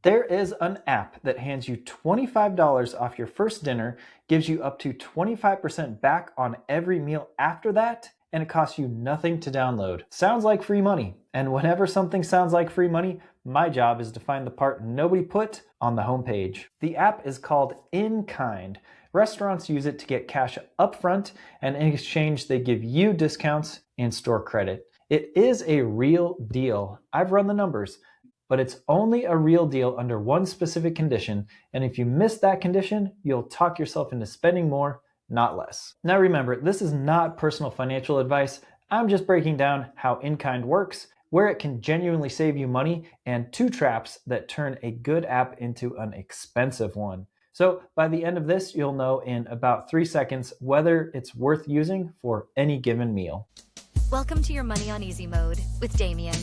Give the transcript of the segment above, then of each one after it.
There is an app that hands you $25 off your first dinner, gives you up to 25% back on every meal after that, and it costs you nothing to download. Sounds like free money. And whenever something sounds like free money, my job is to find the part nobody put on the homepage. The app is called inKind. Restaurants use it to get cash upfront, and in exchange, they give you discounts and store credit. It is a real deal. I've run the numbers, but it's only a real deal under one specific condition, and if you miss that condition, you'll talk yourself into spending more, not less. Now remember, this is not personal financial advice. I'm just breaking down how inKind works, where it can genuinely save you money, and 2 traps that turn a good app into an expensive one. So by the end of this, you'll know in about 3 seconds whether it's worth using for any given meal. Welcome to your Money on Easy mode with Damien.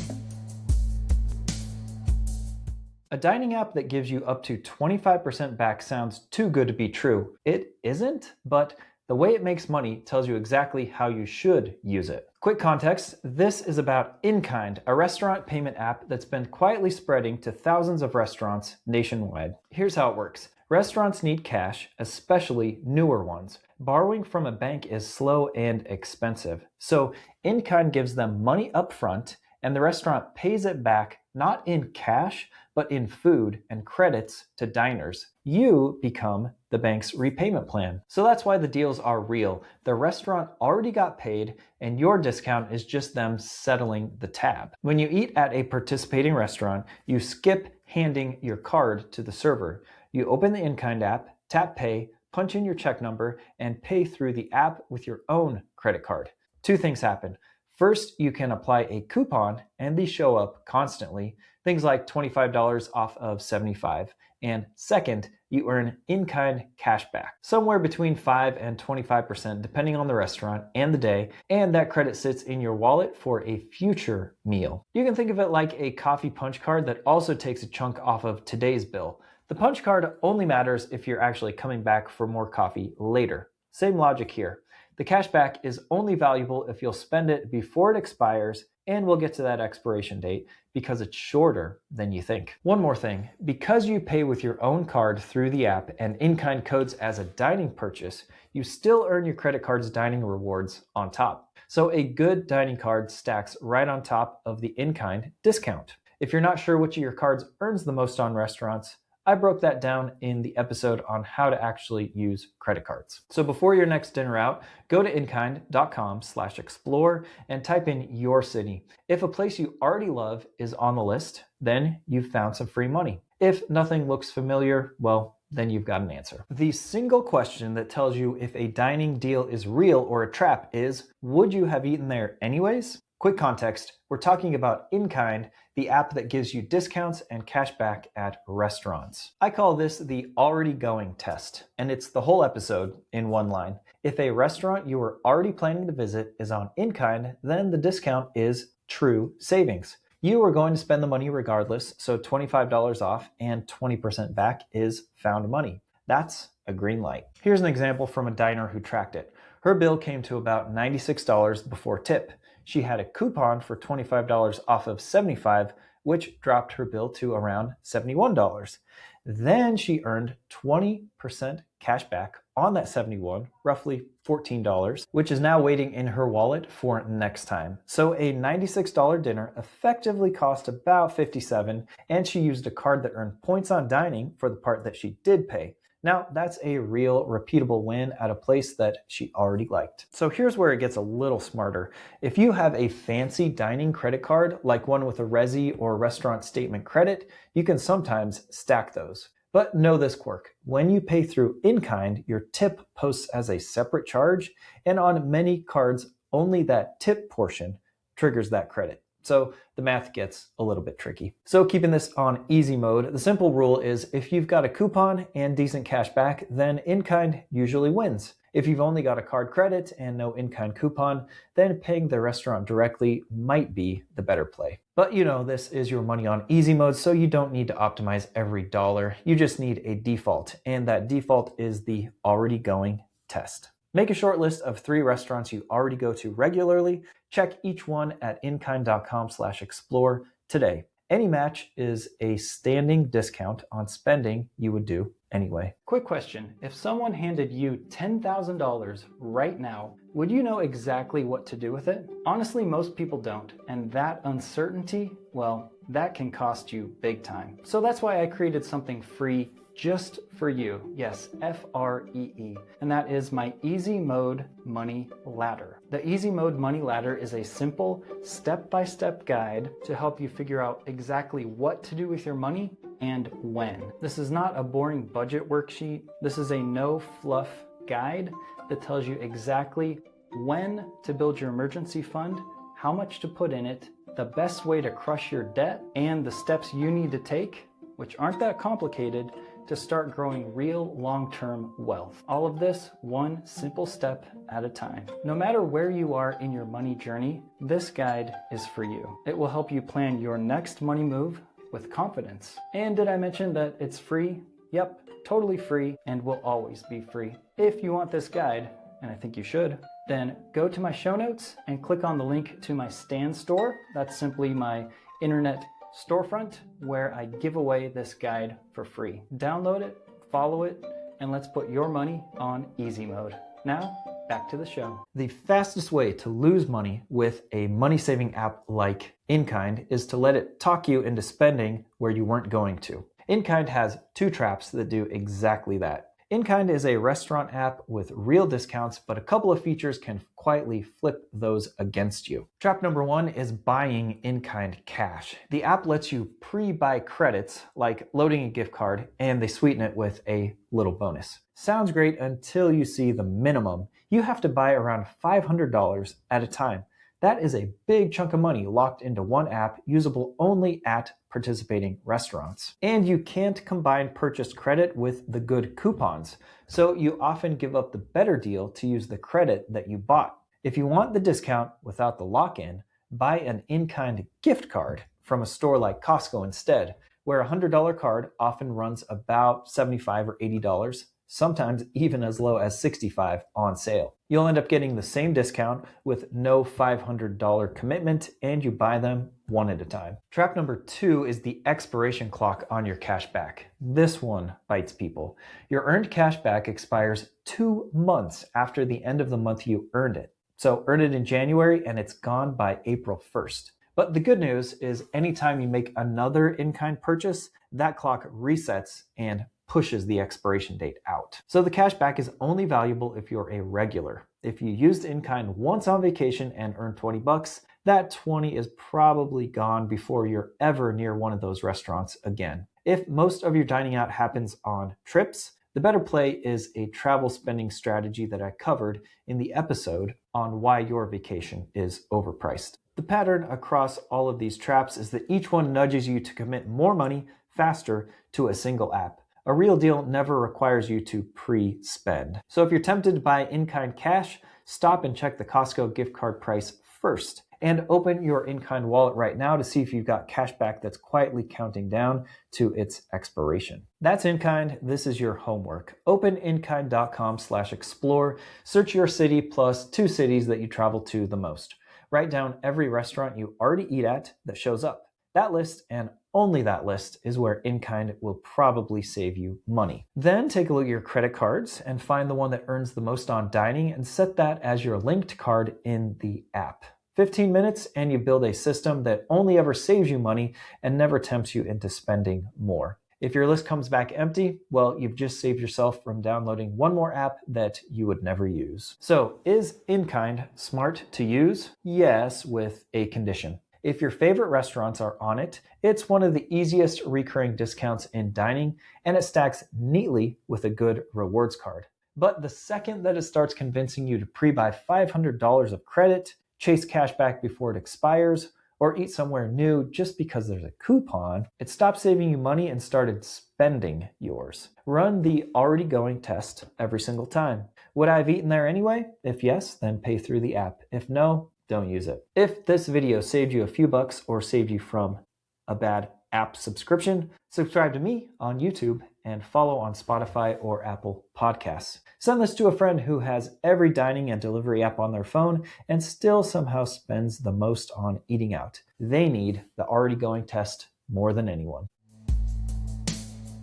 A dining app that gives you up to 25% back sounds too good to be true. It isn't, but the way it makes money tells you exactly how you should use it. Quick context, this is about inKind, a restaurant payment app that's been quietly spreading to thousands of restaurants nationwide. Here's how it works. Restaurants need cash, especially newer ones. Borrowing from a bank is slow and expensive. So inKind gives them money up front, and the restaurant pays it back not in cash, but in food and credits to diners. You become the bank's repayment plan. So that's why the deals are real. The restaurant already got paid, and your discount is just them settling the tab. When you eat at a participating restaurant, you skip handing your card to the server. You open the inKind app, tap pay, punch in your check number, and pay through the app with your own credit card. 2 things happen. First, you can apply a coupon, and these show up constantly, things like $25 off of $75. And second, you earn inKind cash back, somewhere between 5 and 25% depending on the restaurant and the day, and that credit sits in your wallet for a future meal. You can think of it like a coffee punch card that also takes a chunk off of today's bill. The punch card only matters if you're actually coming back for more coffee later. Same logic here. The cashback is only valuable if you'll spend it before it expires, and we'll get to that expiration date because it's shorter than you think. One more thing, because you pay with your own card through the app and inKind codes as a dining purchase, you still earn your credit card's dining rewards on top. So a good dining card stacks right on top of the inKind discount. If you're not sure which of your cards earns the most on restaurants, I broke that down in the episode on how to actually use credit cards. So before your next dinner out, go to inKind.com/explore and type in your city. If a place you already love is on the list, then you've found some free money. If nothing looks familiar, well, then you've got an answer. The single question that tells you if a dining deal is real or a trap is, would you have eaten there anyways? Quick context, we're talking about inKind, the app that gives you discounts and cash back at restaurants. I call this the already going test, and it's the whole episode in one line. If a restaurant you were already planning to visit is on inKind, then the discount is true savings. You are going to spend the money regardless, so $25 off and 20% back is found money. That's a green light. Here's an example from a diner who tracked it. Her bill came to about $96 before tip. She had a coupon for $25 off of $75, which dropped her bill to around $71. Then she earned 20% cash back on that $71, roughly $14, which is now waiting in her wallet for next time. So a $96 dinner effectively cost about $57, and she used a card that earned points on dining for the part that she did pay. Now, that's a real repeatable win at a place that she already liked. So here's where it gets a little smarter. If you have a fancy dining credit card, like one with a Resi or restaurant statement credit, you can sometimes stack those. But know this quirk. When you pay through inKind, your tip posts as a separate charge, and on many cards, only that tip portion triggers that credit. So the math gets a little bit tricky. So keeping this on easy mode, the simple rule is if you've got a coupon and decent cash back, then inKind usually wins. If you've only got a card credit and no inKind coupon, then paying the restaurant directly might be the better play. But you know, this is your money on easy mode, so you don't need to optimize every dollar. You just need a default, and that default is the already going test. Make a short list of 3 restaurants you already go to regularly. Check each one at inKind.com/explore today. Any match is a standing discount on spending you would do anyway. Quick question. If someone handed you $10,000 right now, would you know exactly what to do with it? Honestly, most people don't. And that uncertainty, well, that can cost you big time. So that's why I created something free just for you. Yes, Free. And that is my Easy Mode Money Ladder. The Easy Mode Money Ladder is a simple step-by-step guide to help you figure out exactly what to do with your money and when. This is not a boring budget worksheet. This is a no fluff guide that tells you exactly when to build your emergency fund, how much to put in it, the best way to crush your debt, and the steps you need to take, which aren't that complicated, to start growing real long-term wealth. All of this one simple step at a time. No matter where you are in your money journey, this guide is for you. It will help you plan your next money move with confidence. And did I mention that it's free? Yep, totally free and will always be free. If you want this guide, and I think you should, then go to my show notes and click on the link to my Stan store. That's simply my internet storefront where I give away this guide for free. Download it, follow it, and let's put your money on easy mode. Now, back to the show. The fastest way to lose money with a money-saving app like inKind is to let it talk you into spending where you weren't going to. inKind has 2 traps that do exactly that. inKind is a restaurant app with real discounts, but a couple of features can quietly flip those against you. Trap number 1 is buying inKind cash. The app lets you pre-buy credits, like loading a gift card, and they sweeten it with a little bonus. Sounds great until you see the minimum. You have to buy around $500 at a time. That is a big chunk of money locked into one app, usable only at participating restaurants. And you can't combine purchased credit with the good coupons, so you often give up the better deal to use the credit that you bought. If you want the discount without the lock-in, buy an inKind gift card from a store like Costco instead, where a $100 card often runs about $75 or $80, sometimes even as low as $65 on sale. You'll end up getting the same discount with no $500 commitment, and you buy them one at a time. Trap number 2 is the expiration clock on your cash back. This one bites people. Your earned cash back expires 2 months after the end of the month you earned it. So earn it in January and it's gone by April 1st. But the good news is anytime you make another inKind purchase, that clock resets and pushes the expiration date out. So the cash back is only valuable if you're a regular. If you used inKind once on vacation and earned $20, that 20 is probably gone before you're ever near one of those restaurants again. If most of your dining out happens on trips, the better play is a travel spending strategy that I covered in the episode on why your vacation is overpriced. The pattern across all of these traps is that each one nudges you to commit more money faster to a single app. A real deal never requires you to pre-spend. So if you're tempted to buy inKind cash, stop and check the Costco gift card price first. And open your inKind wallet right now to see if you've got cash back that's quietly counting down to its expiration. That's inKind. This is your homework. Open inkind.com/explore. Search your city plus 2 cities that you travel to the most. Write down every restaurant you already eat at that shows up. That list, and only that list, is where inKind will probably save you money. Then take a look at your credit cards and find the one that earns the most on dining and set that as your linked card in the app. 15 minutes and you build a system that only ever saves you money and never tempts you into spending more. If your list comes back empty, well, you've just saved yourself from downloading one more app that you would never use. So, is inKind smart to use? Yes, with a condition. If your favorite restaurants are on it, it's one of the easiest recurring discounts in dining, and it stacks neatly with a good rewards card. But the second that it starts convincing you to pre-buy $500 of credit, chase cash back before it expires, or eat somewhere new just because there's a coupon, it stops saving you money and started spending yours. Run the already going test every single time. Would I have eaten there anyway? If yes, then pay through the app. If no, don't use it. If this video saved you a few bucks or saved you from a bad app subscription, subscribe to me on YouTube and follow on Spotify or Apple Podcasts. Send this to a friend who has every dining and delivery app on their phone and still somehow spends the most on eating out. They need the already going test more than anyone.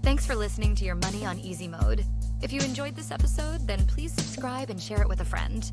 Thanks for listening to Your Money on Easy Mode. If you enjoyed this episode, then please subscribe and share it with a friend.